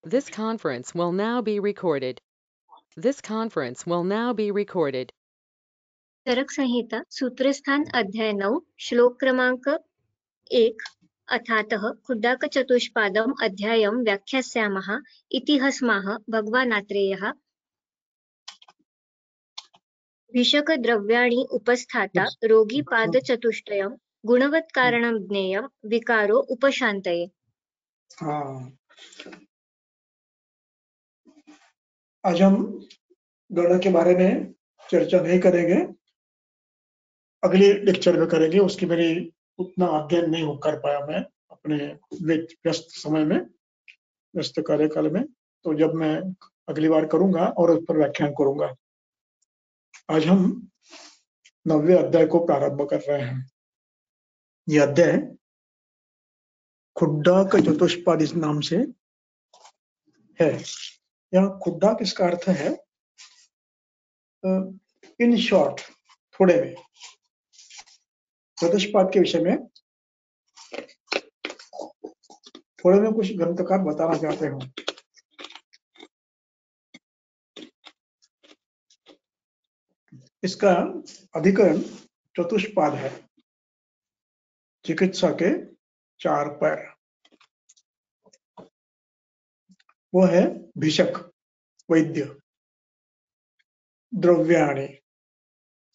This conference will now be recorded. This conference will now be recorded. चरक संहिता सूत्रस्थान अध्याय 9 श्लोक क्रमांक 1 अथातः खुड्डाकचतुष्पादम् अध्यायं व्याख्यास्यामः इति हस्माः भगवानात्रेयः भिषकद्रव्याणि उपस्थाता रोगीपादचतुष्टयं गुणवत्कारणं ज्ञेयं विकारो उपशान्तये। हाँ, आज हम गणना के बारे में चर्चा नहीं करेंगे, अगले लेक्चर में करेंगे। उसकी मेरी उतना अध्ययन नहीं कर पाया मैं अपने व्यस्त समय में, व्यस्त कार्यकाल में। तो जब मैं अगली बार करूंगा और उस पर व्याख्यान करूंगा। आज हम 9वें अध्याय को प्रारंभ कर रहे हैं। यह अध्याय खुड्डाक चतुष्पाद इस नाम से है। यहाँ खुड्डा किसका अर्थ है? इन शॉर्ट, थोड़े में, चतुष्पाद के विषय में थोड़े में कुछ ग्रंथकार बताना चाहते हो। इसका अधिकरण चतुष्पाद है। चिकित्सा के 4 पैर। वो है भिषक, वैद्य, द्रव्याणि,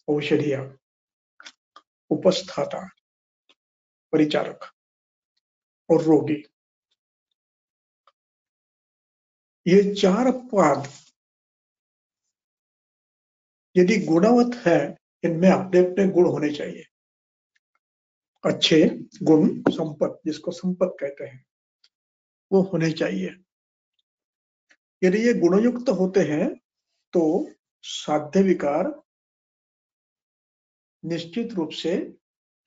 औषधियां, उपस्थाता, परिचारक और रोगी। ये 4 पाद यदि गुणवत है, इनमें अपने अपने गुण होने चाहिए। अच्छे गुण, संपत्त, जिसको संपत्त कहते हैं, वो होने चाहिए। यदि ये गुणयुक्त होते हैं तो साध्य विकार निश्चित रूप से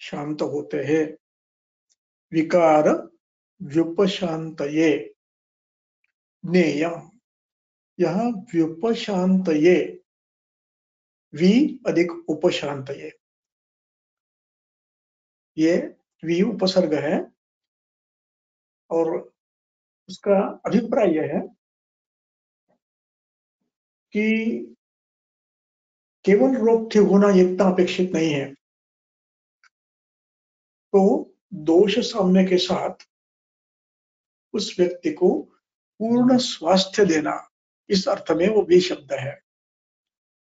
शांत होते हैं। विकार व्युपशांतये ज्ञेयम्। यहाँ व्युपशांतये, वि अधिक उपशांतये, ये वि उपसर्ग है और उसका अभिप्राय यह है कि केवल रोग ठीक होना इतना अपेक्षित नहीं है। तो दोष सामने के साथ उस व्यक्ति को पूर्ण स्वास्थ्य देना, इस अर्थ में वो भी शब्द है।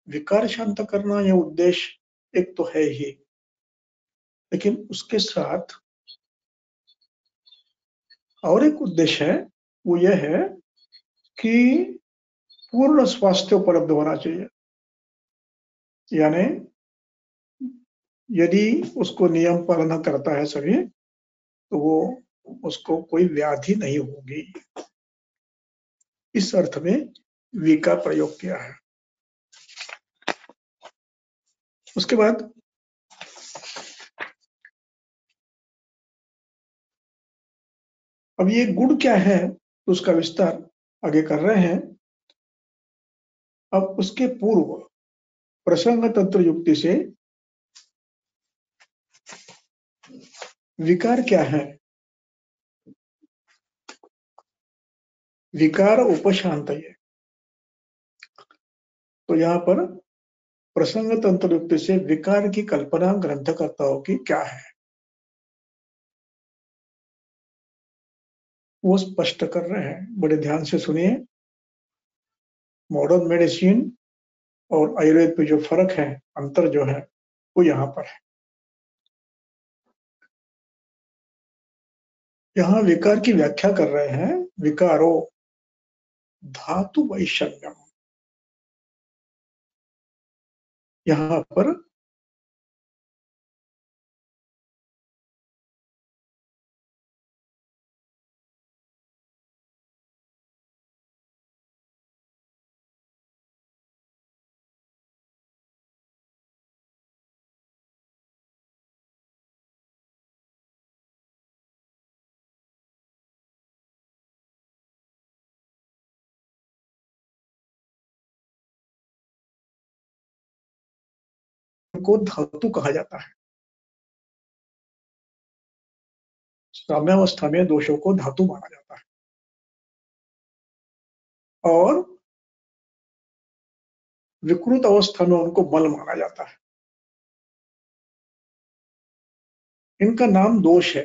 विकार शांत करना यह उद्देश्य एक तो है ही, लेकिन उसके साथ और एक उद्देश्य है। वो यह है कि पूर्ण स्वास्थ्य उपलब्ध होना चाहिए। यानी यदि उसको नियम पालन करता है सभी, तो वो उसको कोई व्याधि नहीं होगी। इस अर्थ में वी का प्रयोग किया है। उसके बाद अब ये गुण क्या है, तो उसका विस्तार आगे कर रहे हैं। अब उसके पूर्व प्रसंग तंत्र युक्ति से विकार क्या है, विकार उपशांतये। तो यहाँ पर प्रसंग तंत्र युक्ति से विकार की कल्पना ग्रंथकर्ताओं की क्या है, वो स्पष्ट कर रहे हैं। बड़े ध्यान से सुनिए। मॉडर्न मेडिसिन और आयुर्वेद में जो फर्क है, अंतर जो है, वो यहाँ पर है। यहाँ विकार की व्याख्या कर रहे हैं। विकारो धातु वैषम्यम। यहाँ पर को धातु कहा जाता है। साम्यावस्था में दोषों को धातु माना जाता है। और विकृत अवस्था में उनको मल माना जाता है। इनका नाम दोष है।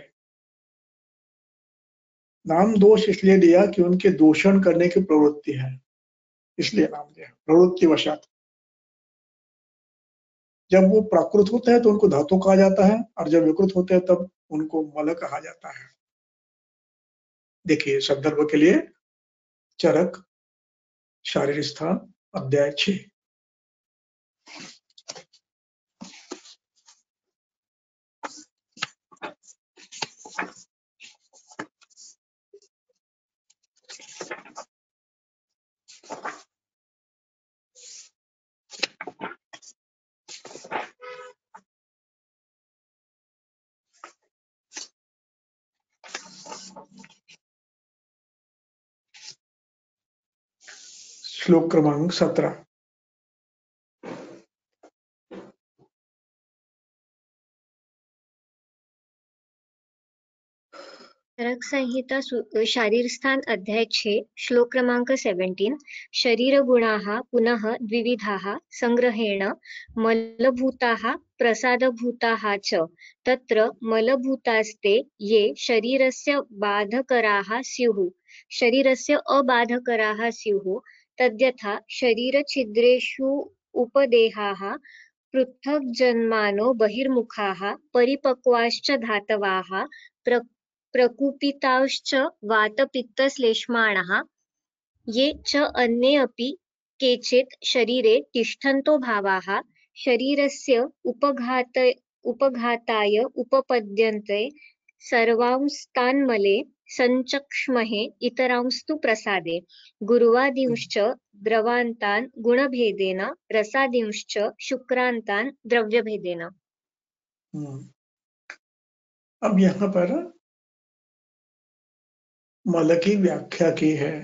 नाम दोष इसलिए दिया कि उनके दूषण करने की प्रवृत्ति है, इसलिए नाम दिया, प्रवृत्ति वशात। जब वो प्राकृत होते हैं तो उनको धातु कहा जाता है, और जब विकृत होते हैं तब उनको मल कहा जाता है। देखिए संदर्भ के लिए चरक शारीरिक स्थान अध्याय 6। श्लोक क्रमांक 17। चरक संहिता शारीर स्थान अध्याय 6 श्लोक क्रमांक 17। शरीर गुणाः पुनः द्विविधाः संग्रहेण मलभूताः प्रसादभूताः च। तत्र मलभूतास्ते ये शरीरस्य बाधकराः स्युः शरीरस्य अबाधकराः स्युः तद्यथा शरीरछिद्रेषु उपदेहाः पृथग्जन्मानो बहिर्मुखाः परिपक्वाश्च धातवाः प्रकुपिताश्च वातपित्तश्लेष्माणः ये च अन्ये अपि केचित् शरीरे तिष्ठन्तो भावाः शरीरस्य उपघाताय उपपद्यन्ते सर्वांस्तान्मले सञ्चक्ष्महे इतरांस्तु प्रसादे गुरुवादींश्च द्रवान्तान् गुणभेदेन रसादींश्च शुक्रान्तान् द्रव्यभेदेन। अब यहाँ पर मल की व्याख्या की है।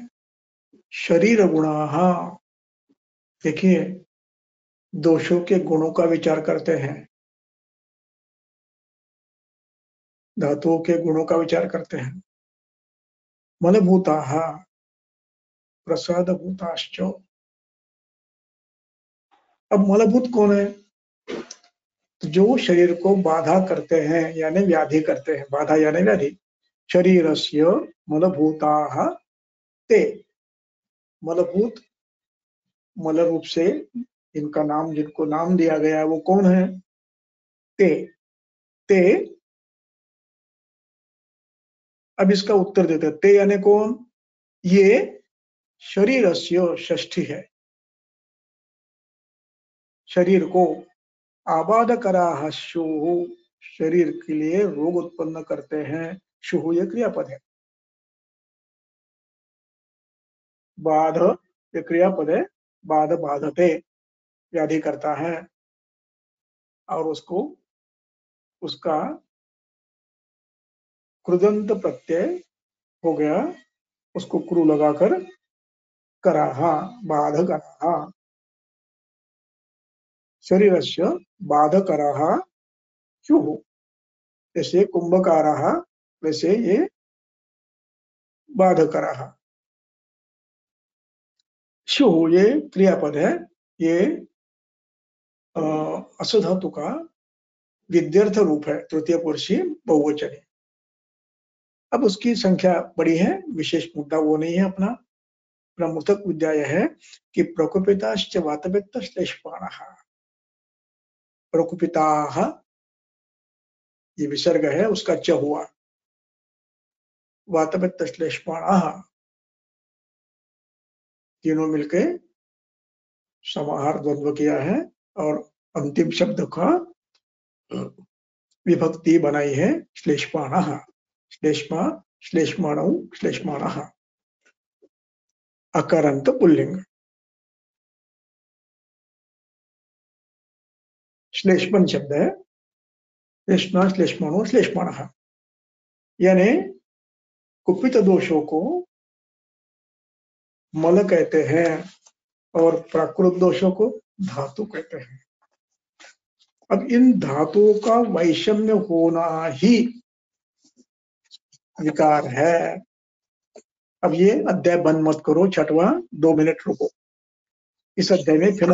शरीर गुणाः, देखिए दोषों के गुणों का विचार करते हैं, धातुओं के गुणों का विचार करते हैं। मलभूताः प्रसादभूताश्च। अब मलभूत कौन है? जो शरीर को बाधा करते हैं यानी व्याधि करते हैं। बाधा यानी व्याधि। शरीरस्य मलभूताः ते। मलभूत मल रूप से इनका नाम, जिनको नाम दिया गया है वो कौन है? ते। ते, अब इसका उत्तर देते हैं। ते यानी कौन? ये शरीरस्य षष्ठी है। शरीर को आबाधकराः स्युः, शरीर के लिए रोग उत्पन्न करते हैं। शुः ये क्रियापद है। बाध ये क्रियापद है। बाध बाधते, व्याधि करता है, और उसको उसका कृदंत प्रत्यय हो गया, उसको क्रू लगाकर कराह, बाधकराः। शरीरस्य बाधकराः स्युः, जैसे कुंभकाराः वैसे ये बाधकराः। स्युः ये क्रियापद है। ये असधातु का विद्यर्थ रूप है, तृतीय पुरुषी बहुवचन। अब उसकी संख्या बड़ी है, विशेष मुद्दा वो नहीं है अपना। प्रमुखक विद्या यह है कि प्रकुपिताश्च वातपित्तश्लेष्माणः। प्रकुपिताः ये विसर्ग है, उसका च हुआ। वातपित्तश्लेष्माणः तीनों मिलके समाहार द्वंद्व किया है, और अंतिम शब्द का विभक्ति बनाई है श्लेष्माणः। श्लेष्मा, श्लेष्माणौ, श्लेष्माणः। अकारांत पुल्लिंग। श्लेष्मन शब्द है। श्लेष्मा, श्लेष्माणु, श्लेष्माणः, यानी कुपित दोषों को मल कहते हैं और प्राकृत दोषों को धातु कहते हैं। अब इन धातुओं का वैषम्य होना ही विकार है। अब ये अध्याय बंद मत करो, छठवां, 2 मिनट रुको। इस अध्याय में फिर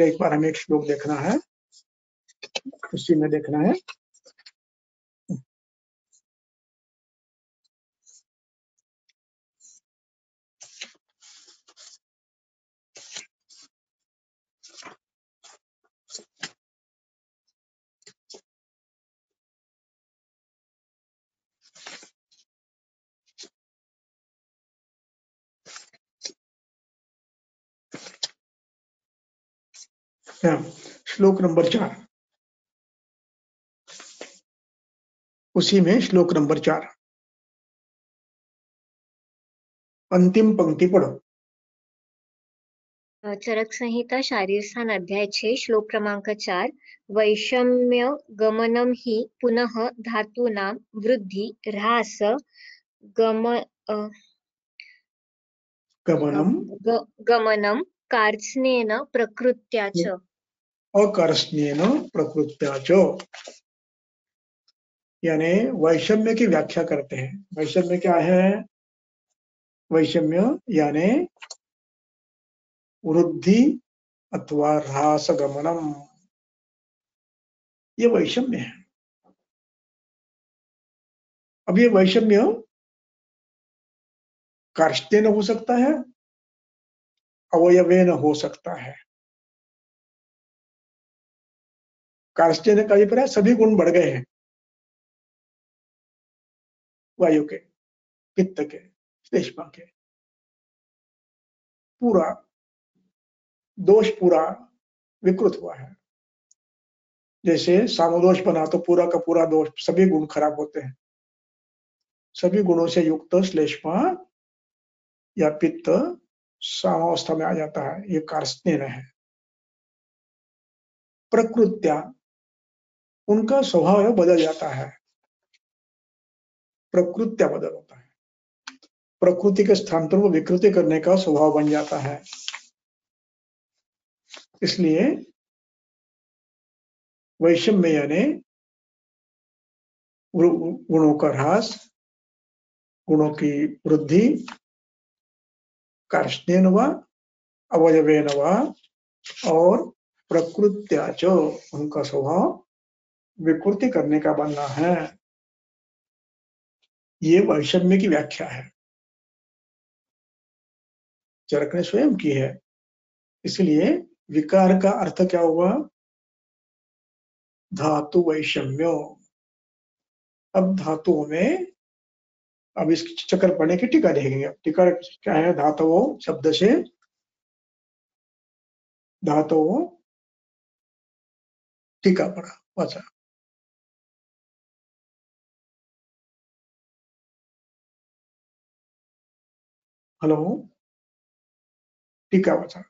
एक बार हमें एक श्लोक देखना है, उसी में देखना है। श्लोक नंबर 4, उसी में श्लोक नंबर 4, अंतिम पंक्ति पढ़ो। चरक संहिता शारीर स्थान अध्याय 6 श्लोक क्रमांक 4। वैषम्य गमनम ही पुनः धातूनां वृद्धि ह्रास गम गमनम गमनम कार्त्स्नेन प्रकृत्या च। अकर्षणेन प्रकृत्या च, यानी वैषम्य की व्याख्या करते हैं। वैषम्य क्या है? वैषम्य यानी वृद्धि अथवा ह्रास गमनम, ये वैषम्य है। अब ये वैषम्य कार्ष्टेन हो सकता है, अवयवेन हो सकता है। कार्ष्टेन का अभिप्राय सभी गुण बढ़ गए हैं, वायु के, पित्त के, श्लेष्मा के, पूरा दोष पूरा विकृत हुआ है। जैसे सामोदोष बना तो पूरा का पूरा दोष, सभी गुण खराब होते हैं। सभी गुणों से युक्त श्लेष्मा या पित्त सामावस्था में आ जाता है, ये कार्ष्टेन है। प्रकृत्या, उनका स्वभाव बदल जाता है, प्रकृत्या बदल होता है। प्रकृति के स्थान पर वो विकृति करने का स्वभाव बन जाता है। इसलिए वैषम्य यानी गुणों का ह्रास, गुणों की वृद्धि, कार्ष्णेन व अवयवेन व, और प्रकृत्या च, उनका स्वभाव विकृति करने का बनना है। ये वैषम्य की व्याख्या है, चरक ने स्वयं की है। इसलिए विकार का अर्थ क्या हुआ? धातु वैषम्यो। अब धातुओं में, अब इस चक्र पढ़ने की टीका देखेंगे। टीका क्या है? धातुओं शब्द से धातुओं, टीका पढ़ा, वाचा। हेलो, टीका वाचा,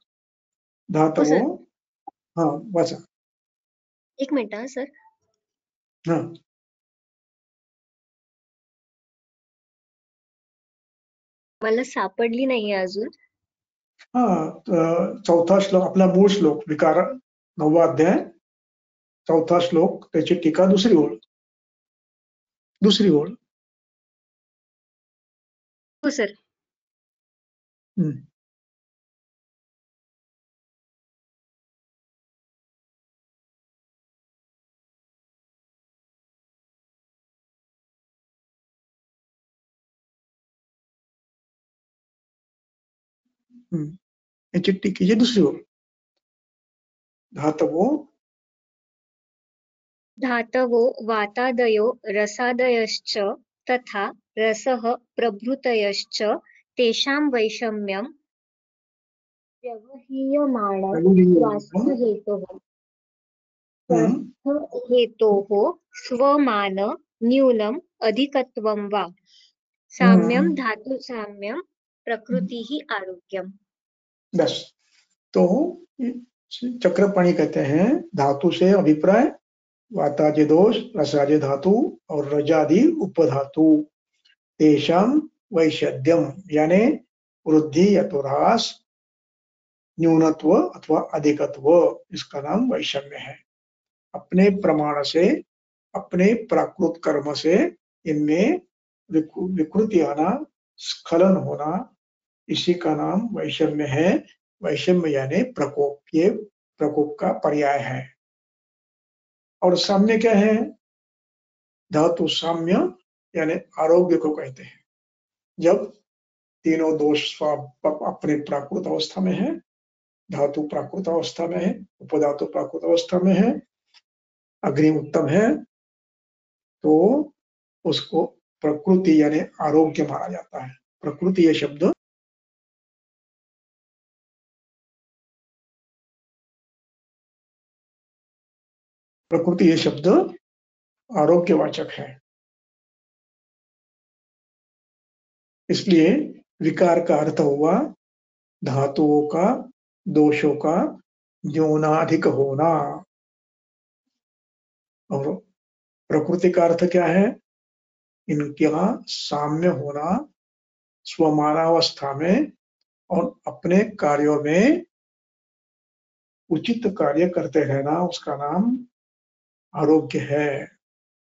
धातुओं, हाँ वाचा, एक मिनिट हा सर, हाँ मला सापडली नाहीये अजून। हाँ, चौथा श्लोक, आपला मूळ श्लोक, विकार 9वा अध्याय, चौथा श्लोक, त्याची टीका दुसरी ओळ, दुसरी ओळ। हो सर। याची टीकेची दुसरी ओळ, धातवो धातवो वातादयो रसादयश्च तथा रसः प्रभृतयश्च तेषां वैषम्यं व्यवह्रियमाणं स्वास्थ्यहेतोः स्वमान न्यूनम् अधिकत्वं वा साम्यं धातु साम्यं प्रकृतिः आरोग्यम। बस, तो चक्रपाणी कहते हैं धातु से अभिप्राय वातादि दोष, रसादि धातु और रजादि उपधातु, तेषाम वैषद्यम यानी वृद्धि या तो ह्रास, न्यूनत्व अथवा अधिकत्व, इसका नाम वैषम्य है। अपने प्रमाण से, अपने प्राकृत कर्म से इनमें विकृति आना, स्खलन होना, इसी का नाम वैषम्य है। वैषम्य यानी प्रकोप, ये प्रकोप का पर्याय है। और साम्य क्या है? धातु साम्य यानी आरोग्य को कहते हैं। जब तीनों दोष अपने प्राकृत अवस्था में है, धातु प्राकृत अवस्था में है, उपधातु प्राकृत अवस्था में है, अग्नि उत्तम है, तो उसको प्रकृति यानी आरोग्य माना जाता है। प्रकृति ये शब्द आरोग्यवाचक है। इसलिए विकार का अर्थ हुआ धातुओं का, दोषों का न्यूनाधिक होना। और प्रकृति का अर्थ क्या है? इनका साम्य होना, स्वमानावस्था में और अपने कार्यों में उचित कार्य करते रहना, उसका नाम आरोग्य है।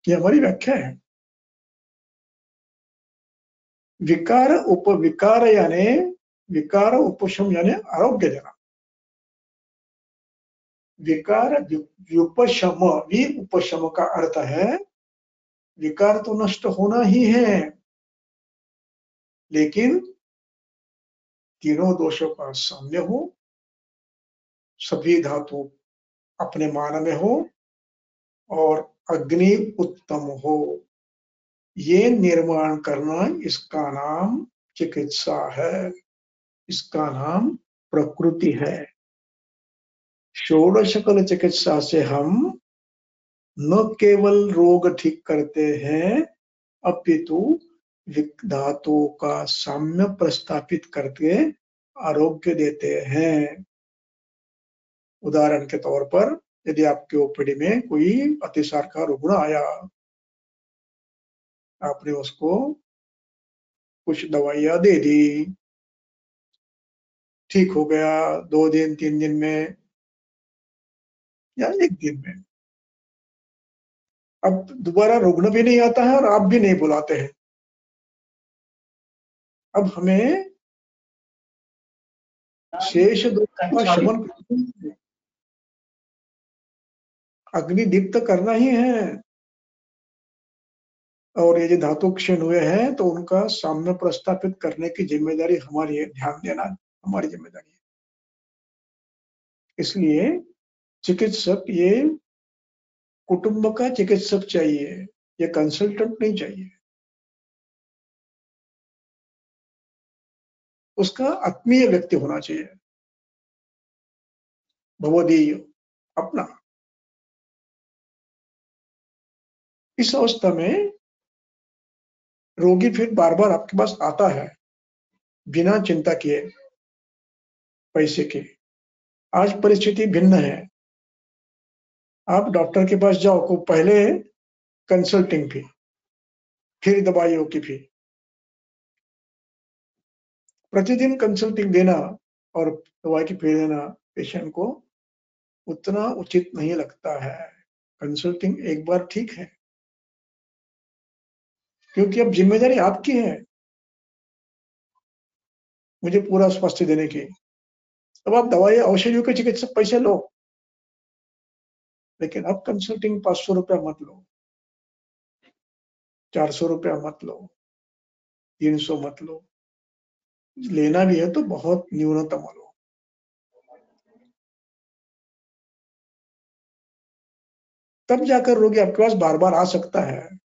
यह हमारी व्याख्या है। विकार उपविकार यानी विकार उपशम यानी आरोग्य देना। विकार व्युपशम, उपशम का अर्थ है विकार तो नष्ट होना ही है, लेकिन तीनों दोषों का साम्य हो, सभी धातु अपने मान में हो और अग्नि उत्तम हो, ये निर्माण करना, इसका नाम चिकित्सा है, इसका नाम प्रकृति है। षोडशकल चिकित्सा से हम न केवल रोग ठीक करते हैं, अपितु धातुओं का साम्य प्रस्थापित करके आरोग्य देते हैं। उदाहरण के तौर पर यदि आपके ओपीडी में कोई अतिसार का रुग्ण आया, आपने उसको कुछ दवाइयां दे दी, ठीक हो गया 2 दिन 3 दिन में या 1 दिन में, अब दोबारा रुग्ण भी नहीं आता है और आप भी नहीं बुलाते हैं। अब हमें शेष दोष का शमन अग्निदीप्त करना ही है। और ये जो धातु क्षीण हुए हैं तो उनका साम्य प्रस्थापित करने की जिम्मेदारी हमारी है, ध्यान देना हमारी जिम्मेदारी है। इसलिए चिकित्सक ये कुटुंब का चिकित्सक चाहिए, ये कंसल्टेंट नहीं चाहिए। उसका आत्मीय व्यक्ति होना चाहिए, भवदीय, अपना। इस अवस्था में रोगी फिर बार बार आपके पास आता है बिना चिंता किए पैसे की। आज परिस्थिति भिन्न है। आप डॉक्टर के पास जाओ को पहले कंसल्टिंग फी, फिर दवाइयों की फी। प्रतिदिन कंसल्टिंग देना और दवाई की फी देना पेशेंट को उतना उचित नहीं लगता है। कंसल्टिंग एक बार ठीक है, क्योंकि अब जिम्मेदारी आपकी है मुझे पूरा स्वास्थ्य देने की। अब आप दवाई औषधियों के चिकित्सक पैसे लो, लेकिन अब कंसल्टिंग 500 रुपया मत लो, 400 रुपया मत लो, 300 मत लो। लेना भी है तो बहुत न्यूनतम लो। तब जाकर रोगी आपके पास बार बार आ सकता है।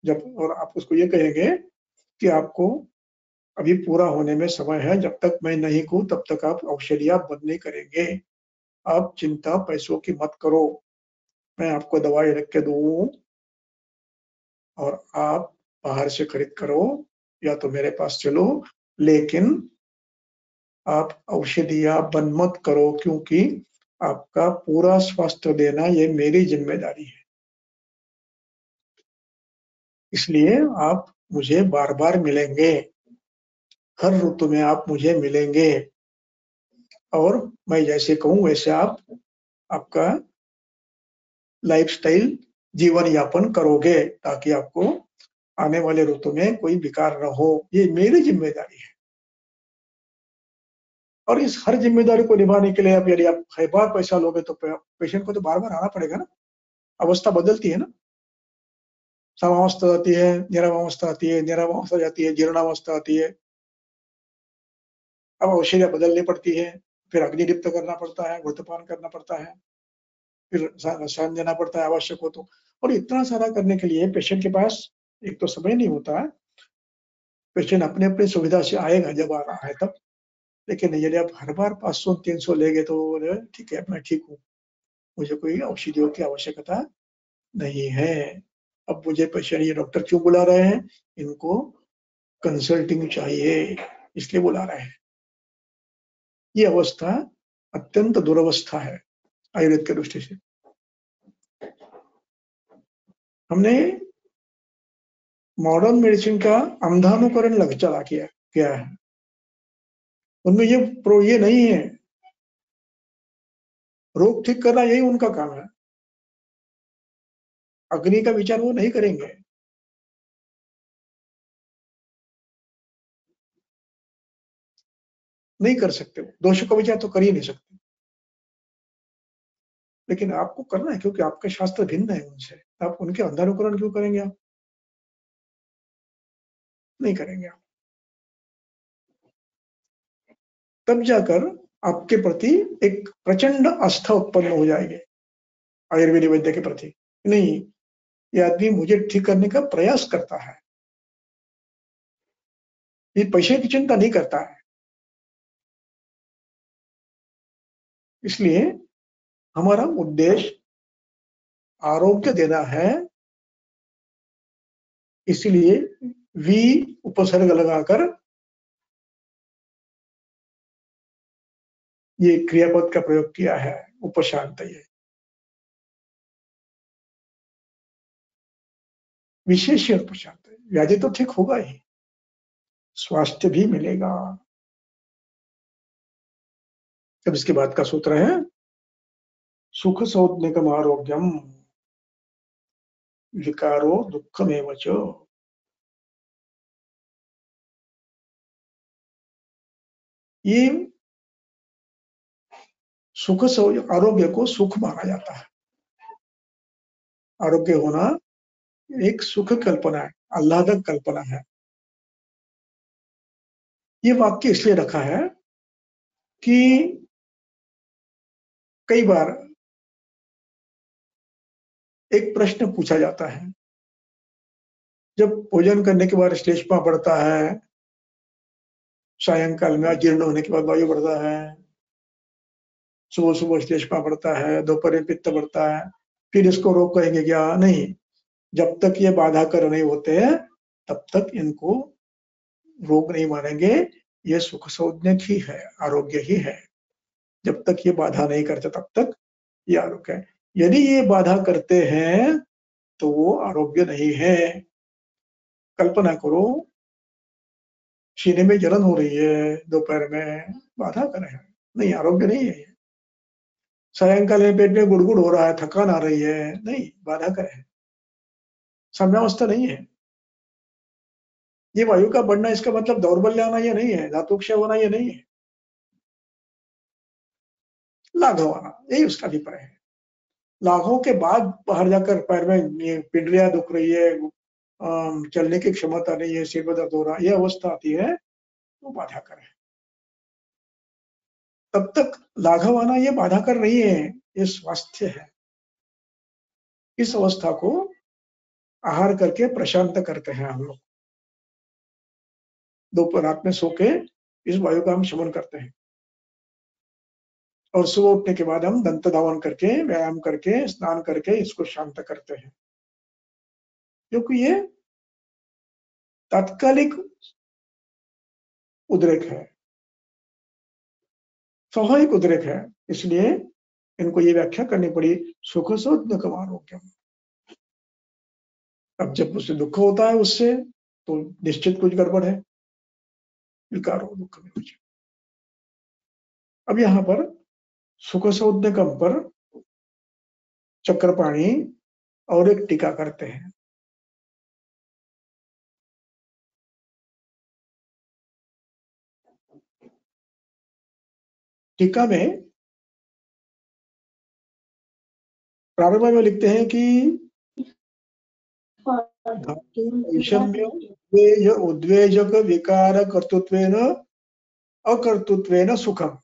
जब और आप उसको ये कहेंगे कि आपको अभी पूरा होने में समय है, जब तक मैं नहीं कहूं तब तक आप औषधियां बंद नहीं करेंगे। आप चिंता पैसों की मत करो, मैं आपको दवाई लिख के दूं और आप बाहर से खरीद करो या तो मेरे पास चलो, लेकिन आप औषधियां बंद मत करो, क्योंकि आपका पूरा स्वास्थ्य देना ये मेरी जिम्मेदारी है। इसलिए आप मुझे बार बार मिलेंगे, हर ऋतु में आप मुझे मिलेंगे और मैं जैसे कहूं वैसे आप आपका लाइफस्टाइल जीवन यापन करोगे, ताकि आपको आने वाले ऋतु में कोई विकार न हो, ये मेरी जिम्मेदारी है। और इस हर जिम्मेदारी को निभाने के लिए अब यदि आप हर बार पैसा लोगे तो पेशेंट को तो बार बार आना पड़ेगा ना। अवस्था बदलती है ना, समावस्था आती है, निरवावस्था आती है, निरवावस्था जाती है, जीर्णावस्था आती है। अब औषधियां बदलनी पड़ती है, फिर अग्निदीप्त करना पड़ता है, घृतपान करना पड़ता है, फिर रसायन देना पड़ता है आवश्यक हो तो। और इतना सारा करने के लिए पेशेंट के पास एक तो समय नहीं होता है। पेशेंट अपने अपनी सुविधा से आएगा जब आ रहा है तब। लेकिन यदि आप हर बार 500-300 लेंगे तो ठीक है, मैं ठीक हूँ, मुझे कोई औषधियों की आवश्यकता नहीं है। अब मुझे पेशेंट ये डॉक्टर क्यों बुला रहे हैं, इनको कंसल्टिंग चाहिए, इसलिए बुला रहे हैं। ये अवस्था अत्यंत दुरवस्था है आयुर्वेद के दृष्टि से। हमने मॉडर्न मेडिसिन का अंधानुकरण लग चला किया है। उनमें ये नहीं है, रोग ठीक करना यही उनका काम है। अग्नि का विचार वो नहीं करेंगे। नहीं कर सकते, दोषों का विचार तो कर ही नहीं सकते। लेकिन आपको करना है क्योंकि आपके शास्त्र भिन्न है उनसे। आप उनके अंधानुकरण क्यों करेंगे? आप नहीं करेंगे। आप तब जाकर आपके प्रति एक प्रचंड आस्था उत्पन्न हो जाएगी आयुर्वेदिक वैद्य के प्रति। नहीं, ये आदमी मुझे ठीक करने का प्रयास करता है, ये पैसे की चिंता नहीं करता है। इसलिए हमारा उद्देश्य आरोग्य देना है। इसलिए वी उपसर्ग लगाकर ये क्रियापद का प्रयोग किया है, उपशांतये। विशेष उपशांत, व्याधि तो ठीक होगा ही, स्वास्थ्य भी मिलेगा। अब इसके बाद का सूत्र है सुख सौज्ञकम आरोग्यम विकारो दुःखमेव च। ये आरोग्य को सुख माना जाता है। आरोग्य होना एक सुख कल्पना है, आह्लादक कल्पना है। ये वाक्य इसलिए रखा है कि कई बार एक प्रश्न पूछा जाता है, जब भोजन करने के बाद श्लेष्मा बढ़ता है, सायंकाल में अजीर्ण होने के बाद वायु बढ़ता है, सुबह सुबह श्लेष्मा बढ़ता है, दोपहर में पित्त बढ़ता है, फिर इसको रोग कहेंगे क्या? नहीं, जब तक ये बाधा कर नहीं होते तब तक इनको रोग नहीं मानेंगे। ये सुख सौज्ञक ही है, आरोग्य ही है। जब तक ये बाधा नहीं करते तब तक ये आरोग्य है। यदि ये बाधा करते हैं तो वो आरोग्य नहीं है। कल्पना करो, सीने में जलन हो रही है दोपहर में, बाधा कर है, नहीं, आरोग्य नहीं है। सायंकाल में पेट में गुड़गुड़ हो रहा है, थकान आ रही है, नहीं, बाधा कर है, साम्यावस्था नहीं है। ये वायु का बढ़ना इसका मतलब दौर्बल्य आना ये नहीं है, धातुक्षय होना ये नहीं है, लाघव आना, यही उसका अभिप्राय है। लाघव के बाद बाहर जाकर पैर में ये पिंडलियां दुख रही है, चलने की क्षमता नहीं है, सिर में दर्द हो रहा है, ये अवस्था आती है, वो बाधा कर है। तब तक लाघव आना ये बाधा कर नहीं है, ये स्वास्थ्य है। इस अवस्था को आहार करके प्रशांत करते हैं हम लोग। दोपहर रात में सो के इस वायु का हम शमन करते हैं और सुबह उठने के बाद हम दंत धावन करके, व्यायाम करके, स्नान करके इसको शांत करते हैं, क्योंकि ये तात्कालिक उद्रेक है, स्वाभाविक उद्रेक है। इसलिए इनको ये व्याख्या करनी पड़ी, सुख सौज्ञकम आरोग्यम। अब जब उसे दुख होता है उससे, तो निश्चित कुछ गड़बड़ है, विकारो दुख में कुछ। अब यहाँ पर सुख सौज्ञकम पर चक्रपाणी और एक टीका करते हैं। टीका में प्रारंभ में लिखते हैं कि धातु वैषम्य उद्वेजक विकार कर्तृत्वेन अकर्तृत्वेन सुखम।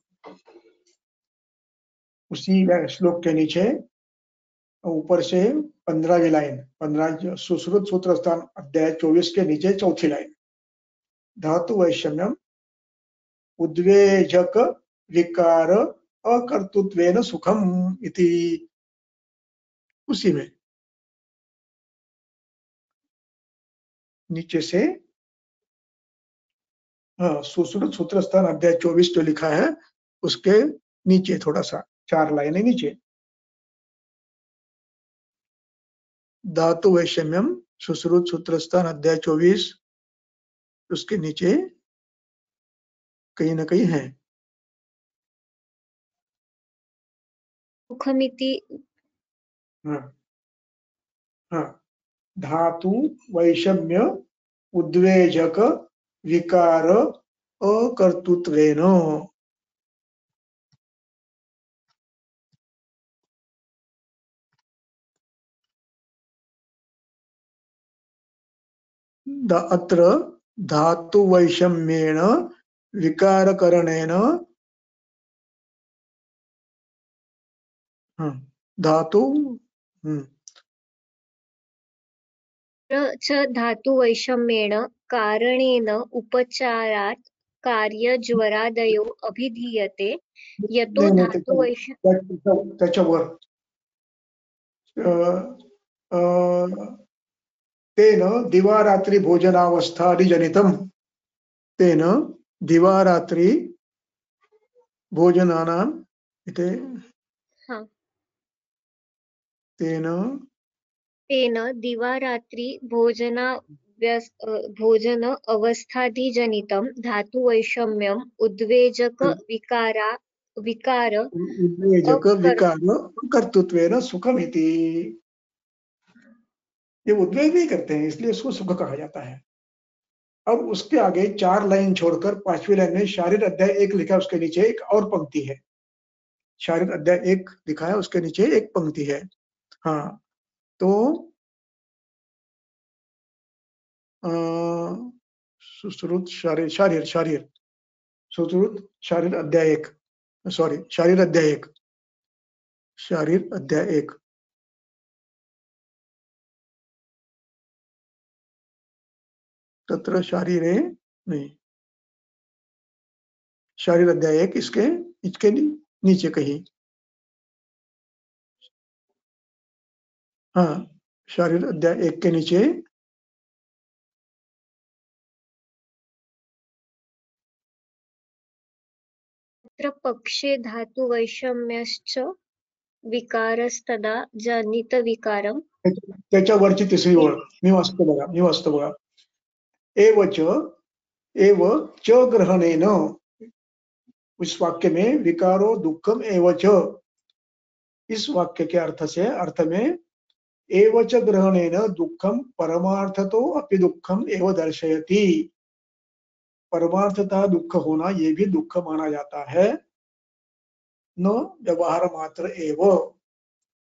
उसी श्लोक के नीचे ऊपर से 15वीं लाइन, 15 सुश्रुत सूत्र स्थान अध्याय 24 के नीचे चौथी लाइन, धातु वैषम्यम उद्वेजक विकार अकर्तृत्वेन सुखम इति, उसी में नीचे से सुश्रुत सूत्र स्थान अध्याय 24 जो लिखा है उसके नीचे थोड़ा सा 4 लाइनें नीचे, धातु वैषम्यम सुश्रुत सूत्र स्थान अध्याय 24 उसके नीचे कहीं ना कहीं है। सुखमिति। धातु वैषम्य उद्वेजक विकार अकर्तृत्वेन। अत्र धातु वैषम्येन विकारकरणेन धातु च धातु वैषम्येन कारणेन उपचारात् कार्यज्वरादयो अभिधीयते यतो धातु वैषम्य त्याच्यावर तेन दिवारात्रि भोजनावस्थादिजनितम, तेन दिवारात्रि भोजनानां इति तेन दिवारात्रि भोजन अवस्थादिजनितं धातु वैषम्यम उद्वेजक विकार कर्तृत्वेन सुखमिति। ये उद्वेग नहीं करते हैं इसलिए इसको सुख कहा जाता है। अब उसके आगे 4 लाइन छोड़कर 5वीं लाइन में शारीर अध्याय 1 लिखा है, उसके नीचे एक और पंक्ति है। शारीर अध्याय 1 लिखा है, उसके नीचे एक पंक्ति है। तो सुश्रुत शारीर सुश्रुत शारीर अध्याय 1, सॉरी शारीर अध्याय 1 तत्र शारीरे नहीं, शारीर अध्याय 1 इसके नीचे कहीं, शारीर अध्याय 1 के नीचे पक्षे धातु वैषम्यश्च विकारस्तदा जनित विकारम, त्याच्यावरची 3री ओळ मी वाचतो बघा। एव च ग्रहणेन, इस वाक्य में विकारो दुःखम एव च, इस वाक्य के अर्थ में एव च ग्रहणेन दुःखम परमार्थतो अपि दुःखम एव दर्शयति। परमार्थतः दुःख होना ये भी दुःख माना जाता है, न व्यवहार मात्र एव।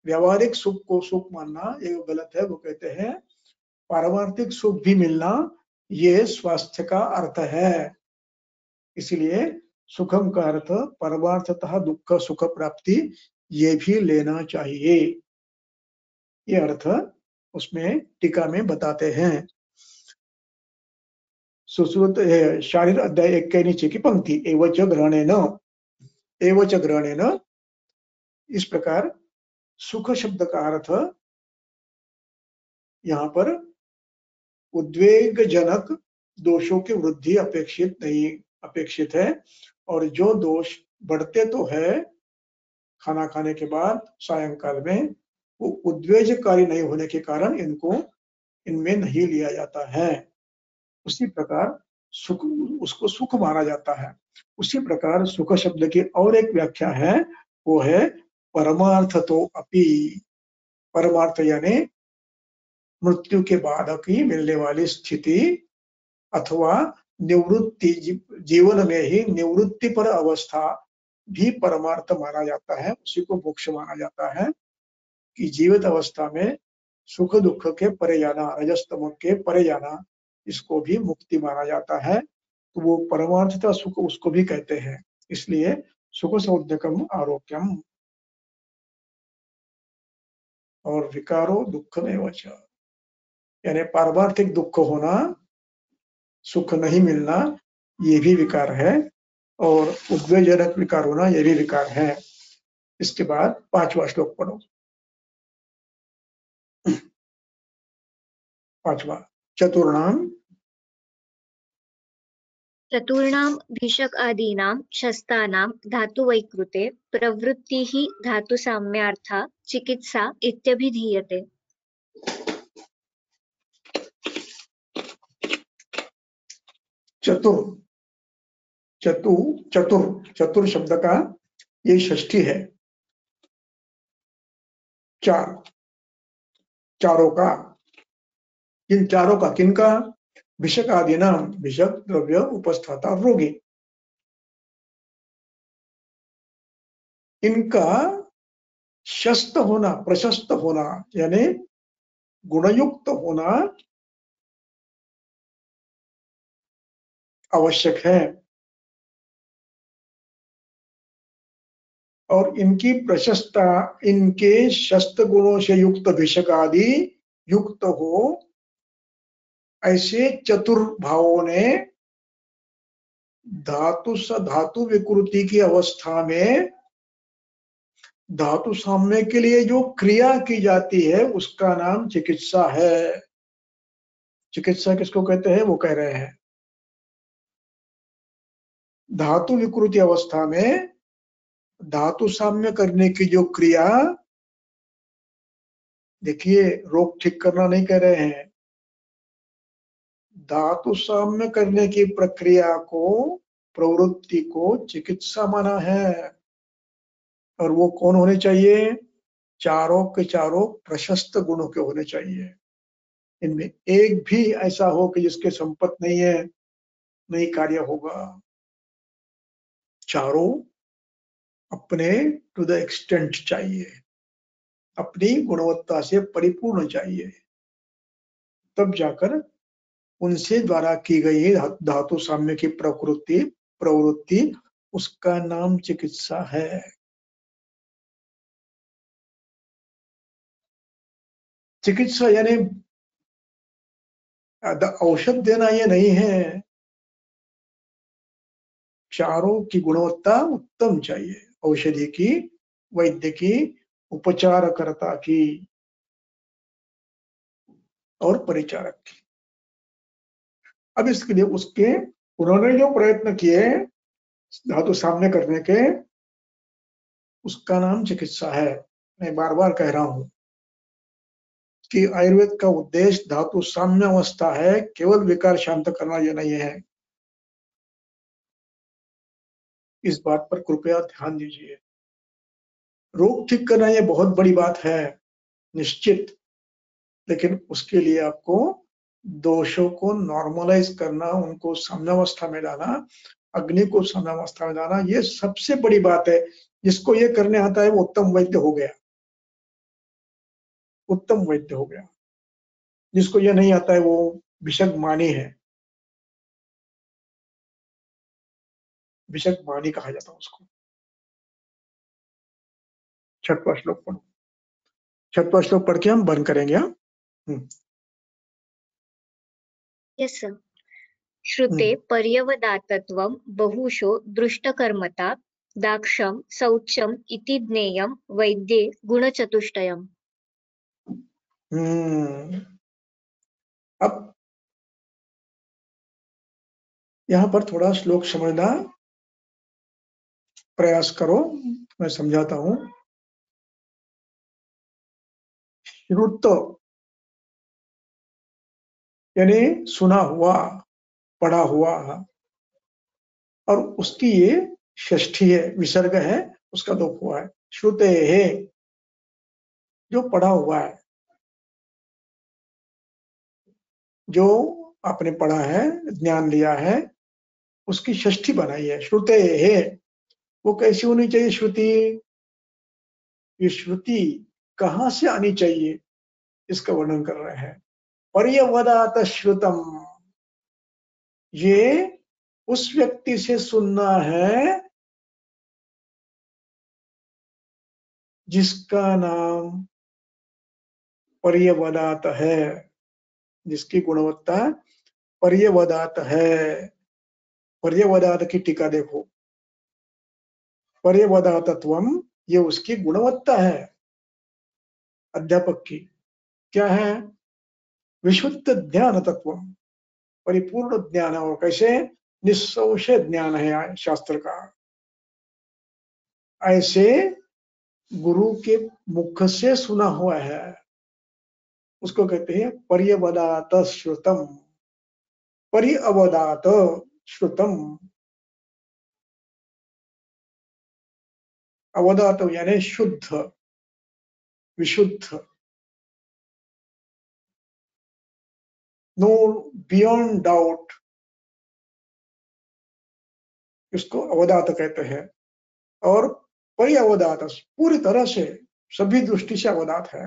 व्यवहारिक सुख को सुख मानना ये गलत है। वो कहते हैं पारमार्थिक सुख भी मिलना ये स्वास्थ्य का अर्थ है, इसलिए सुखम का अर्थ परमार्थतः दुःख सुख प्राप्ति ये भी लेना चाहिए। ये अर्थ उसमें टीका में बताते हैं। सुश्रुत शारीर अध्याय 1 के नीचे की पंक्ति एवच ग्रहणेन, इस प्रकार सुख शब्द का अर्थ यहाँ पर उद्वेगजनक दोषों की वृद्धि अपेक्षित है, और जो दोष बढ़ते तो है खाना खाने के बाद सायंकाल में, वो उद्वेगकारी नहीं होने के कारण इनमें नहीं लिया जाता है। उसी प्रकार सुख, उसको सुख माना जाता है। उसी प्रकार सुख शब्द की और एक व्याख्या है, वो है परमार्थतो अपि। परमार्थ यानी मृत्यु के बाद की मिलने वाली स्थिति अथवा निवृत्ति, जीवन में ही निवृत्ति पर अवस्था भी परमार्थ माना जाता है, उसी को मोक्ष माना जाता है कि जीवित अवस्था में सुख दुख के परे जाना, रजस तमो के परे जाना, इसको भी मुक्ति माना जाता है। तो वो परमार्थता सुख उसको भी कहते हैं, इसलिए सुख सौद्यकम आरोग्यम और विकारो दुख में वच, यानी पारमार्थिक दुख होना, सुख नहीं मिलना, ये भी विकार है, और उद्वेगजनक विकार होना, ये भी विकार है। इसके बाद 5वां श्लोक पढ़ो। 5वां, चतुर्णाम भिषक्-आदीनां शस्तानां धातुवैकृते प्रवृत्तिः धातुसाम्यार्था चिकित्सा इत्यभिधीयते। चतुर, चतुर शब्द का ये षष्ठी है। चारों का, इन चारों का, किनका? भिषक आदि नाम, भिषक द्रव्य उपस्थाता रोगी, इनका शस्त होना, प्रशस्त होना, यानी गुणयुक्त होना आवश्यक है, और इनकी प्रशस्ता, इनके शस्त गुणों से युक्त भिषक आदि युक्त हो, ऐसे चतुर भावों ने धातु विकृति की अवस्था में धातु साम्य के लिए जो क्रिया की जाती है उसका नाम चिकित्सा है। चिकित्सा किसको कहते हैं? वो कह रहे हैं धातु विकृति अवस्था में धातु साम्य करने की जो क्रिया, देखिए रोग ठीक करना नहीं कह रहे हैं, धातु साम्य करने की प्रक्रिया को, प्रवृत्ति को चिकित्सा माना है। और वो कौन होने चाहिए? चारों के चारों प्रशस्त गुणों के होने चाहिए। इनमें एक भी ऐसा हो कि जिसके संपत्ति नहीं है, नहीं कार्य होगा। चारों अपने टू द एक्सटेंट चाहिए, अपनी गुणवत्ता से परिपूर्ण चाहिए, तब जाकर उनसे द्वारा की गई धातु साम्य की प्रवृत्ति उसका नाम चिकित्सा है। चिकित्सा यानी औषध देना ये नहीं है, चारों की गुणवत्ता उत्तम चाहिए, औषधि की, वैद्य की, उपचारकर्ता की और परिचारक की। अब इसके लिए उसके उन्होंने जो प्रयत्न किए धातु साम्य करने के, उसका नाम चिकित्सा है। मैं बार बार कह रहा हूं कि आयुर्वेद का उद्देश्य धातु साम्य अवस्था है, केवल विकार शांत करना यह नहीं है। इस बात पर कृपया ध्यान दीजिए। रोग ठीक करना यह बहुत बड़ी बात है निश्चित, लेकिन उसके लिए आपको दोषों को नॉर्मलाइज करना, उनको साम्यावस्था में लाना, अग्नि को साम्यावस्था में लाना, ये सबसे बड़ी बात है। जिसको ये करने आता है वो उत्तम वैद्य हो गया, उत्तम वैद्य हो गया। जिसको ये नहीं आता है वो भिषक मानी है, भिषक मानी कहा जाता है उसको। 6वां श्लोक पढ़ो, 6वां श्लोक पढ़ के हम बंद करेंगे। Yes sir. श्रुते पर्यवदातत्वं बहुशो दृष्टकर्मता दाक्षं शौचम् इति ज्ञेयं वैद्ये गुणचतुष्टयम्। अब यहाँ पर थोड़ा श्लोक समझना प्रयास करो, मैं समझाता हूं। श्रुत यानी सुना हुआ, पढ़ा हुआ, और उसकी ये षष्ठी है, विसर्ग है, उसका लोप हुआ है। श्रुते है जो पढ़ा हुआ है, जो आपने पढ़ा है, ज्ञान लिया है, उसकी षष्ठी बनाई है, श्रुते है। वो कैसी होनी चाहिए श्रुति? ये श्रुति कहां से आनी चाहिए इसका वर्णन कर रहे हैं। पर्यवदात श्रुतम, ये उस व्यक्ति से सुनना है जिसका नाम पर्यवदात है, जिसकी गुणवत्ता पर्यवदात है। पर्यवदात की टीका देखो, पर्यवदातत्वम, ये उसकी गुणवत्ता है अध्यापक की। क्या है? विशुद्ध ज्ञान तत्व, परिपूर्ण ज्ञान। और कैसे? निस्संशय ज्ञान है शास्त्र का। ऐसे गुरु के मुख से सुना हुआ है, उसको कहते हैं पर्यवदात श्रुतम। पर्यवदात श्रुतम, अवदात यानी शुद्ध, विशुद्ध, नो बियॉन्ड डाउट, इसको अवदात कहते हैं। और पर्यवदात पूरी तरह से, सभी दृष्टि से अवदात है।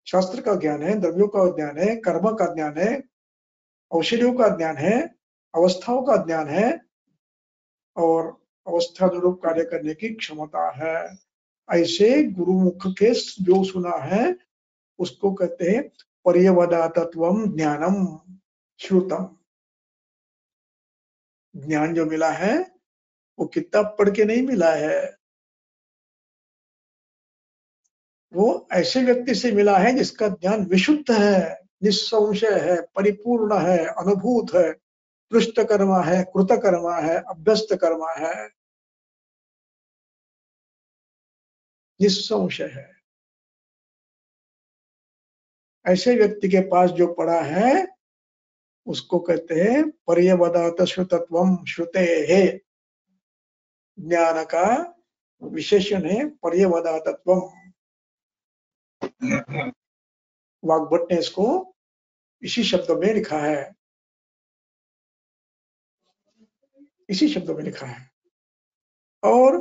शास्त्र का ज्ञान है, द्रव्यों का ज्ञान है, कर्म का ज्ञान है, औषधियों का ज्ञान है, अवस्थाओं का ज्ञान है, और अवस्था अनुरूप कार्य करने की क्षमता है। ऐसे गुरुमुख के जो सुना है उसको कहते हैं पर्यवदातत्वम ज्ञानम श्रुतम। ज्ञान जो मिला है वो किताब पढ़ के नहीं मिला है, वो ऐसे व्यक्ति से मिला है जिसका ज्ञान विशुद्ध है, निस्संशय है, परिपूर्ण है, अनुभूत है, पृष्ठ कर्मा है, कृत कर्मा है, अभ्यस्त कर्मा है, निस्संशय है। ऐसे व्यक्ति के पास जो पढ़ा है उसको कहते हैं पर्यवदात श्रुतत्वम श्रुते है। ज्ञान का विशेषण है पर्यवदातत्वम। वाग्भट ने इसको इसी शब्द में लिखा है, इसी शब्द में लिखा है। और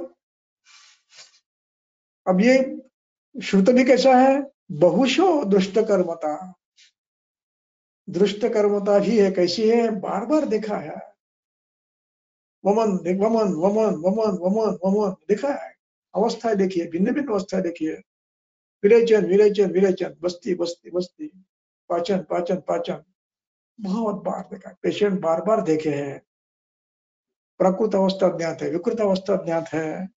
अब ये श्रुत भी कैसा है? बहुशो दृष्ट कर्मता। दृष्ट कर्मता भी है, कैसी है? बार बार देखा है। वमन वमन वमन वमन वमन वमन देखा है। अवस्थाएं देखिए, भिन्न भिन्न अवस्थाएं देखिए। विरेचन विरेचन विरेचन, बस्ती बस्ती बस्ती, पाचन पाचन पाचन, बहुत बार देखा। पेशेंट बार बार देखे हैं। प्रकृत अवस्था ज्ञात है, विकृत अवस्था ज्ञात है,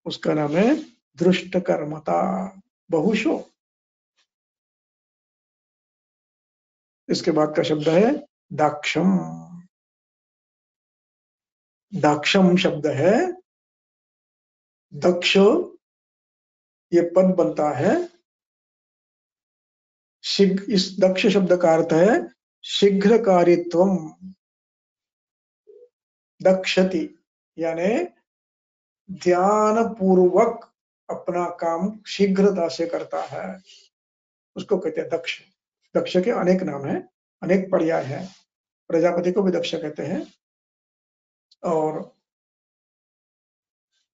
उसका नाम है दृष्ट कर्मता। बहुशो। इसके बाद का शब्द है दाक्षम। दाक्षम शब्द है, दक्ष ये पद बनता है। इस दक्ष शब्द का अर्थ है शीघ्रकारित्वम। दक्षति यानी ध्यान पूर्वक अपना काम शीघ्रता से करता है, उसको कहते हैं दक्ष। दक्ष के अनेक नाम हैं, अनेक पर्याय हैं। प्रजापति को भी दक्ष कहते हैं। और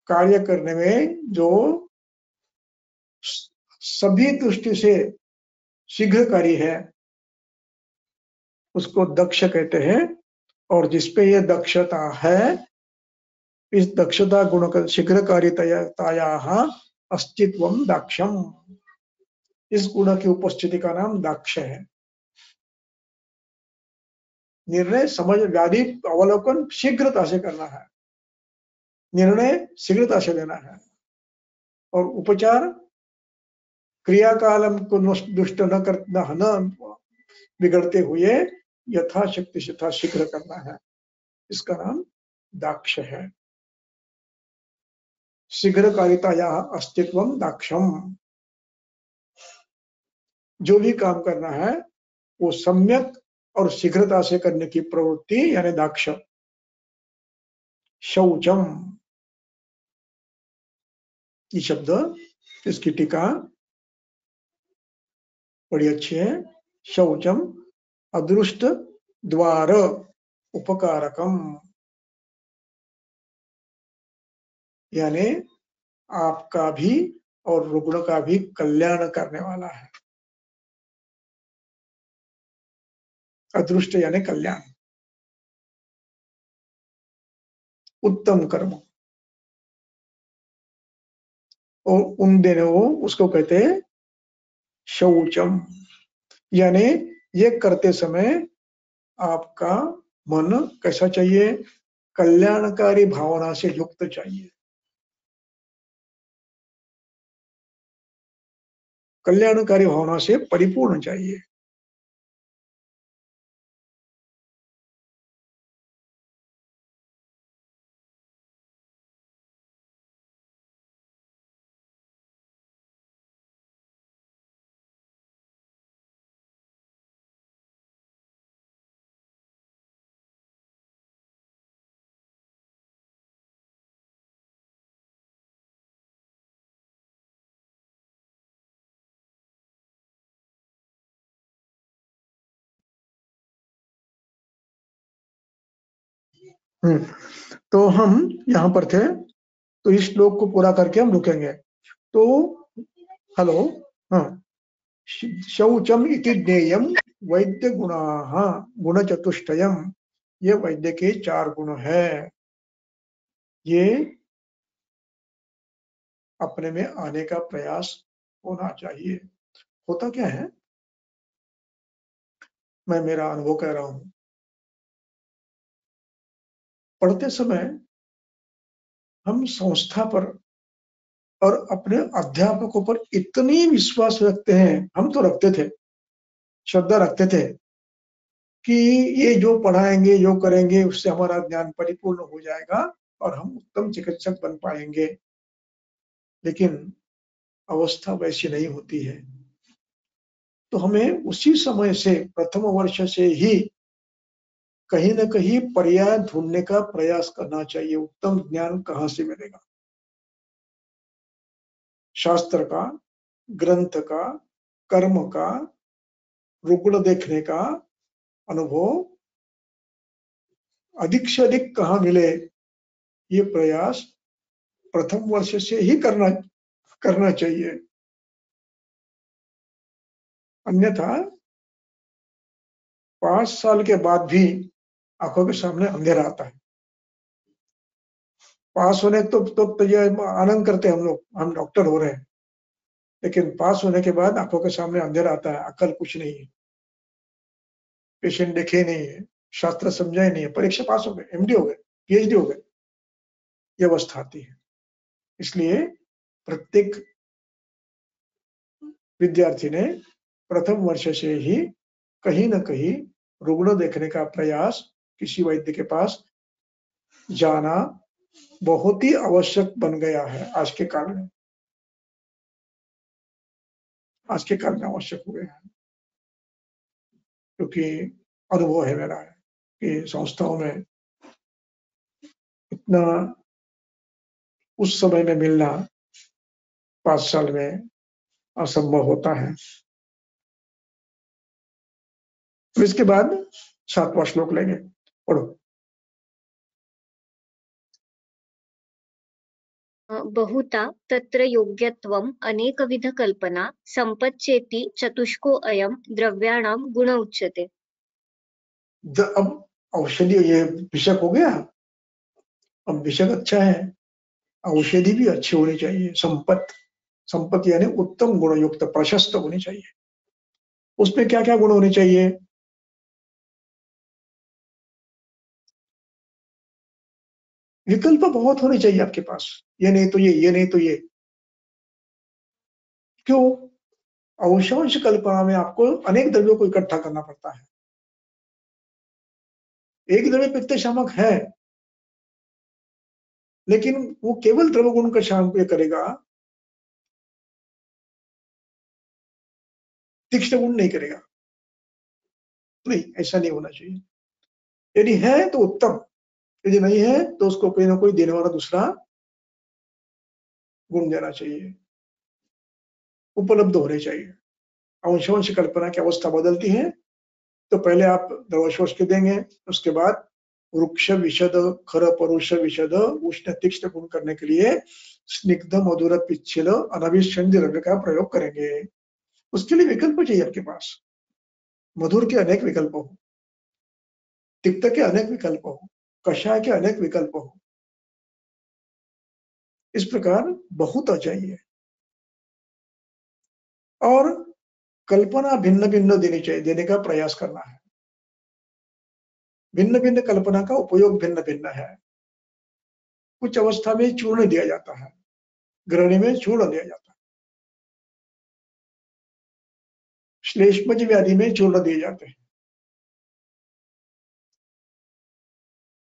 कार्य करने में जो सभी दृष्टि से शीघ्रकारी है उसको दक्ष कहते हैं। और जिसपे यह दक्षता है, इस दक्षता गुण शीघ्रकारिताया अस्तित्वम दाक्षम, इस गुण की उपस्थिति का नाम दाक्ष है। निर्णय समझ व्याधि अवलोकन शीघ्रता से करना है, निर्णय शीघ्रता से लेना है, और उपचार क्रियाकालम को दुष्ट न करना, न बिगड़ते हुए यथाशक्ति से यथाशीघ्र करना है, इसका नाम दाक्ष है। शीघ्रकारिताया अस्तित्वम दाक्षम। जो भी काम करना है वो सम्यक और शीघ्रता से करने की प्रवृत्ति यानी दाक्ष। शौचम, ये शब्द, इसकी टीका बड़ी अच्छी है। शौचम अदृष्ट द्वार उपकारकम। यानी आपका भी और रुग्ण का भी कल्याण करने वाला है। अदृष्ट यानी कल्याण, उत्तम कर्म। और उन दिनों उसको कहते हैं शौचम, यानी ये करते समय आपका मन कैसा चाहिए? कल्याणकारी भावना से युक्त चाहिए, कल्याणकारी भावना से परिपूर्ण चाहिए। तो हम यहाँ पर थे, तो इस श्लोक को पूरा करके हम रुकेंगे। तो हेलो, हाँ, शौचम इति ज्ञेयम वैद्य गुणाः गुण चतुष्टयम, ये वैद्य के 4 गुण है। ये अपने में आने का प्रयास होना चाहिए। होता क्या है, मैं मेरा अनुभव कह रहा हूं, पढ़ते समय हम संस्था पर और अपने अध्यापकों पर इतनी विश्वास रखते हैं, हम तो रखते थे, श्रद्धा रखते थे कि ये जो पढ़ाएंगे, जो करेंगे, उससे हमारा ज्ञान परिपूर्ण हो जाएगा और हम उत्तम चिकित्सक बन पाएंगे। लेकिन अवस्था वैसी नहीं होती है। तो हमें उसी समय से, प्रथम वर्ष से ही कहीं न कहीं पर्याय ढूंढने का प्रयास करना चाहिए। उत्तम ज्ञान कहाँ से मिलेगा? शास्त्र का, ग्रंथ का, कर्म का, रुग्ण देखने का अनुभव अधिक से अधिक कहाँ मिले, ये प्रयास प्रथम वर्ष से ही करना चाहिए। अन्यथा 5 साल के बाद भी आंखों के सामने अंधेरा आता है। पास होने तो ये आनंद करते हैं हम लोग, हम डॉक्टर हो रहे हैं, लेकिन पास होने के बाद आंखों के सामने अंधेरा आता है, अकल कुछ नहीं है, पेशेंट देखे नहीं है, शास्त्र समझा ही नहीं है, परीक्षा पास हो गए, एमडी हो गए, पीएचडी हो गए, ये अवस्था आती है। इसलिए प्रत्येक विद्यार्थी ने प्रथम वर्ष से ही कहीं न कहीं रुग्ण देखने का प्रयास, किसी वैद्य के पास जाना बहुत ही आवश्यक बन गया है आज के काल में। आज के काल में आवश्यक हो गया है, क्योंकि अनुभव है मेरा कि संस्थाओं में इतना उस समय में मिलना 5 साल में असंभव होता है। तो इसके बाद 7वां श्लोक लेंगे, पढ़ो। बहुता तत्र योग्यत्वम् अनेकविधकल्पना सम्पच्चेति चतुष्को अयं द्रव्याणां गुण उच्यते। अब औषधि, ये विषक हो गया, अब विषक अच्छा है, औषधि भी अच्छी होनी चाहिए। संपत्ति यानी उत्तम गुण युक्त, प्रशस्त होनी चाहिए। उसमें क्या क्या गुण होने चाहिए? विकल्प बहुत होने चाहिए आपके पास, ये नहीं तो ये नहीं तो ये। क्यों? औषांश कल्पना में आपको अनेक द्रव्यों को इकट्ठा करना पड़ता है। एक द्रव्य पित्त शामक है, लेकिन वो केवल द्रव्य गुण का शाम करेगा, तीक्ष्ण गुण नहीं करेगा। नहीं, ऐसा नहीं होना चाहिए। यदि है तो उत्तम, यदि नहीं है तो उसको कोई ना कोई देने वाला दूसरा गुण देना चाहिए, उपलब्ध होने चाहिए। अंशांश कल्पना की अवस्था बदलती है, तो पहले आप द्रवशोष के देंगे, उसके बाद वृक्ष विशद खर परुष विशद उष्ण तीक्ष्ण गुण करने के लिए स्निग्ध मधुर पिच्छिल अनभिषंद रंग का प्रयोग करेंगे। उसके लिए विकल्प चाहिए आपके पास। मधुर के अनेक विकल्प हो, तिक्त के अनेक विकल्प हो, कषाय के अनेक विकल्प हो। इस प्रकार बहुत आ चाहिए और कल्पना भिन्न भिन्न देनी चाहिए, देने का प्रयास करना है। भिन्न भिन्न कल्पना का उपयोग भिन्न भिन्न है। कुछ अवस्था में चूर्ण दिया जाता है, ग्रहणी में चूर्ण दिया जाता है, श्लेष्मज व्याधि में चूर्ण दिए जाते हैं,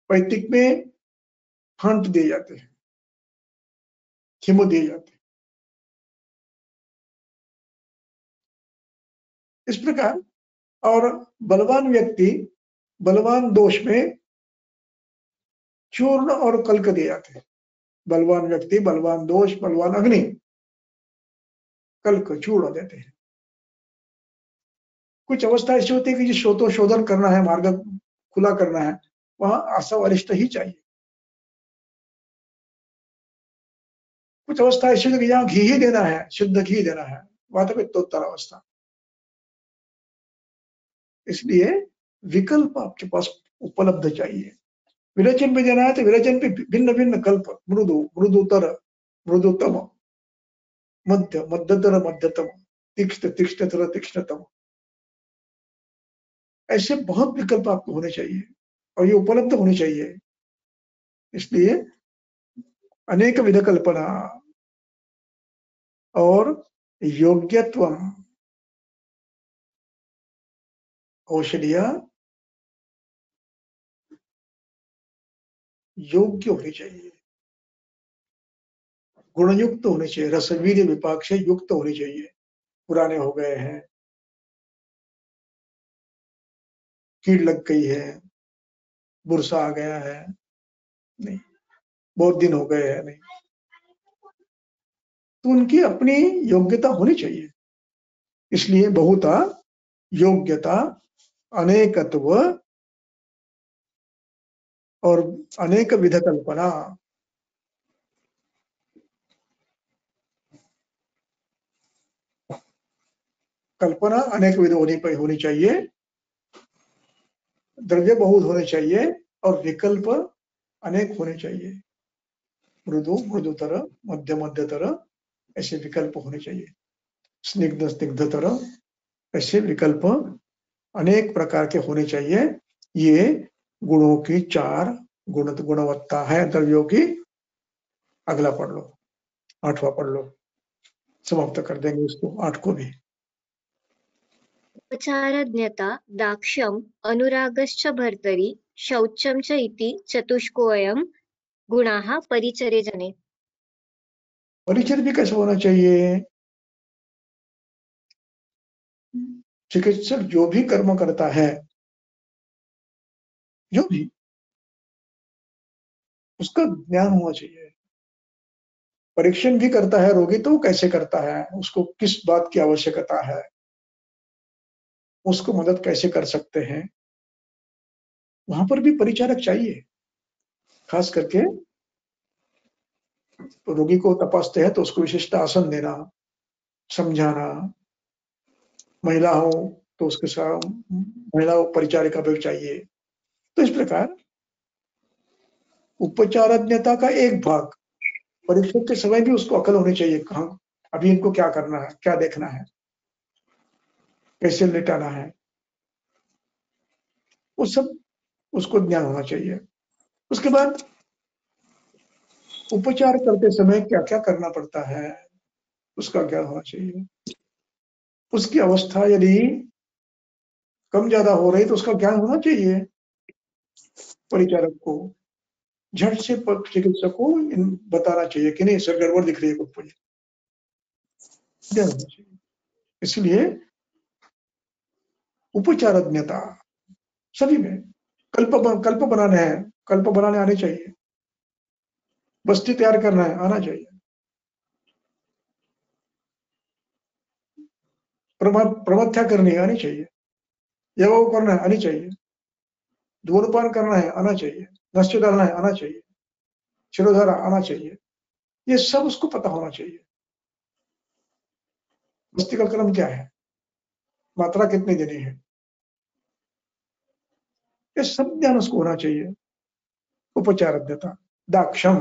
पैतिक में फंट दिए जाते हैं, खिमो दिए जाते हैं। इस प्रकार और बलवान व्यक्ति बलवान दोष में चूर्ण और कल्क दिए जाते हैं। बलवान व्यक्ति बलवान दोष बलवान अग्नि कल्क चूर्ण देते हैं। कुछ अवस्था ऐसी होती है कि जो शोधन करना है, मार्ग खुला करना है, वहां आशा वरिष्ठ ही चाहिए। कुछ अवस्था ऐसी होती है कि जहां घी ही देना है, शुद्ध घी देना है, वातपित्तोत्तर अवस्था। इसलिए विकल्प आपके पास उपलब्ध चाहिए। विरेचन पे देना है तो विरेचन पे भिन्न भिन्न कल्प, मृदु मृदुतर मृदुतम, मध्य मध्यतर मध्यतम, तीक्ष्ण तीक्ष्णतर तीक्ष्णतम, ऐसे बहुत विकल्प आपको होने चाहिए और ये उपलब्ध होने चाहिए। इसलिए अनेक विध कल्पना और योग्यत्व औषधिया योग्य होनी चाहिए, गुणयुक्त होने चाहिए, रसवीर्य विपाक से युक्त होनी चाहिए। पुराने हो गए हैं, कीड़ लग गई है, बुरसा आ गया है, नहीं, बहुत दिन हो गए हैं, नहीं, तो उनकी अपनी योग्यता होनी चाहिए। इसलिए बहुता योग्यता अनेकत्व और अनेक विध कल्पना। कल्पना अनेक विध होनी चाहिए, द्रव्य बहुत होने चाहिए और विकल्प अनेक होने चाहिए। मृदु मृदुतर, मध्य मध्यतर, ऐसे विकल्प होने चाहिए। स्निग्ध स्निग्धतर, ऐसे विकल्प अनेक प्रकार के होने चाहिए। ये गुणों की 4 गुणवत्ता है द्रव्यों की। अगला पढ़ लो, 8वां पढ़ लो, समाप्त कर देंगे इसको 8 को भी। उपचारज्ञता दाक्ष्यम् अनुरागश्च भर्तरि शौचं च इति चतुष्कोऽयं गुणाः परिचरे जने। परिचय भी कैसे होना चाहिए? चिकित्सक जो भी कर्म करता है, जो भी, उसका ज्ञान होना चाहिए। परीक्षण भी करता है रोगी तो कैसे करता है, उसको किस बात की आवश्यकता है, उसको मदद कैसे कर सकते हैं, वहां पर भी परिचारक चाहिए। खास करके रोगी को तपासते हैं तो उसको विशिष्ट आसन देना, समझाना, महिला हो तो उसके साथ महिला परिचारिका भी चाहिए। तो इस प्रकार उपचारज्ञता का एक भाग, परीक्षण के समय भी उसको अकल होनी चाहिए, कहाँ अभी इनको क्या करना है, क्या देखना है, कैसे लेटाना है, वो सब उसको ज्ञान होना चाहिए। उसके बाद उपचार करते समय क्या क्या करना पड़ता है, उसका ज्ञान होना चाहिए। उसकी अवस्था यदि कम ज्यादा हो रही तो उसका ज्ञान होना चाहिए परिचारक को। झट से चिकित्सक को बताना चाहिए कि नहीं सर गड़बड़ दिख रही है कुछ, मुझे ज्ञान होना चाहिए। इसलिए उपचारज्ञता सभी में, कल्प बनाने हैं, कल्प बनाने आने चाहिए, बस्ती तैयार करना है आना चाहिए, प्रमथ्या करनी आनी चाहिए, यव करना आनी चाहिए, धूम्रपान करना है, आना चाहिए, नशे डालना है, आना चाहिए, शिरोधारा आना चाहिए, ये सब उसको पता होना चाहिए। मस्ती का क्रम क्या है, मात्रा कितनी देनी है, ये सब ज्ञान उसको होना चाहिए। उपचारज्ञता, दाक्षम,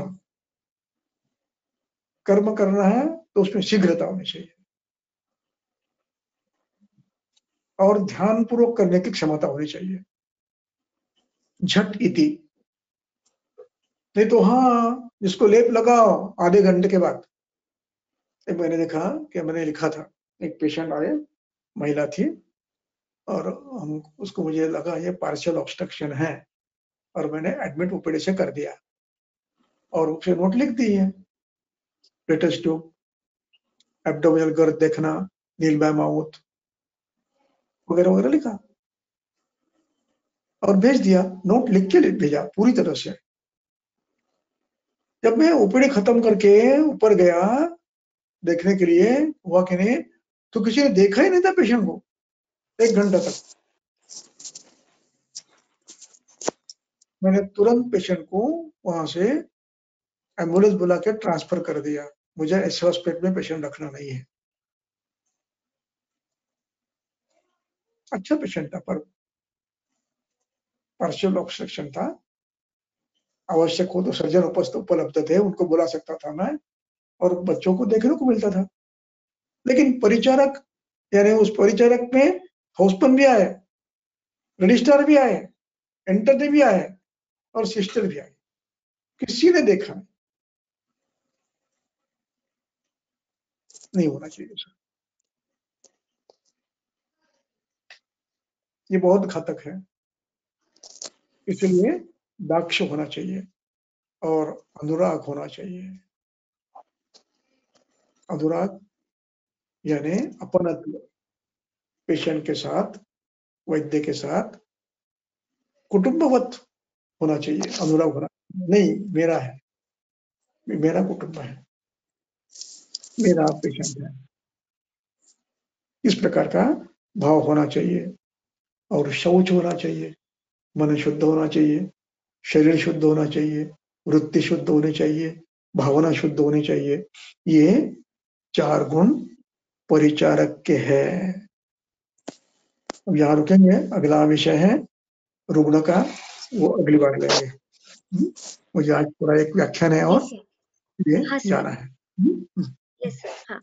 कर्म करना है तो उसमें शीघ्रता होनी चाहिए और ध्यान पूर्वक करने की क्षमता होनी चाहिए। झट इति, नहीं तो हाँ जिसको लेप लगाओ आधे घंटे के बाद। एक मैंने देखा कि मैंने लिखा था, एक पेशेंट आए, महिला थी, और हम उसको, मुझे लगा ये पार्शियल ऑब्स्ट्रक्शन है, और मैंने एडमिट ओपीडी से कर दिया और उसे नोट लिख दी है, लेटेस्ट ट्यूब, एब्डोमिनल गर्थ देखना, नील बाय माउथ वगैरह वगैरह लिखा और भेज दिया, नोट लिख के भेजा पूरी तरह से। जब मैं ओपीडी खत्म करके ऊपर गया देखने के लिए, हुआ कि नहीं, तो किसी ने देखा ही नहीं था पेशेंट को 1 घंटा तक। मैंने तुरंत पेशेंट को वहां से एम्बुलेंस बुला के ट्रांसफर कर दिया, मुझे ऐसे हॉस्पिटल में पेशेंट रखना नहीं है। अच्छा पेशेंट था पर पार्शियल ऑब्स्ट्रक्शन था, आवश्यक हो तो सर्जन उपलब्ध थे, उनको बुला सकता था मैं, और बच्चों को देखने को मिलता था। लेकिन परिचारक, यानी उस परिचारक में हाउसपन भी आए, रजिस्ट्रार भी आए, इंटर्न भी आए और सिस्टर भी आए, किसी ने देखा नहीं होना चाहिए सर, ये बहुत घातक है। इसलिए दाक्ष होना चाहिए और अनुराग होना चाहिए। अनुराग यानी अपनत्व, पेशेंट के साथ, वैद्य के साथ कुटुंबवत होना चाहिए, अनुराग होना नहीं, मेरा है, मेरा कुटुंब है, मेरा पेशेंट है, इस प्रकार का भाव होना चाहिए। और शौच होना चाहिए, मन शुद्ध होना चाहिए, शरीर शुद्ध होना चाहिए, वृत्ति शुद्ध होनी चाहिए, भावना शुद्ध होनी चाहिए। ये 4 गुण परिचारक के हैं। अब यहाँ रुकेंगे, अगला विषय है रुग्ण का, वो अगली बार लेंगे। मुझे आज पूरा एक व्याख्यान है और ये हाँ सर, जाना है। यस सर, हाँ।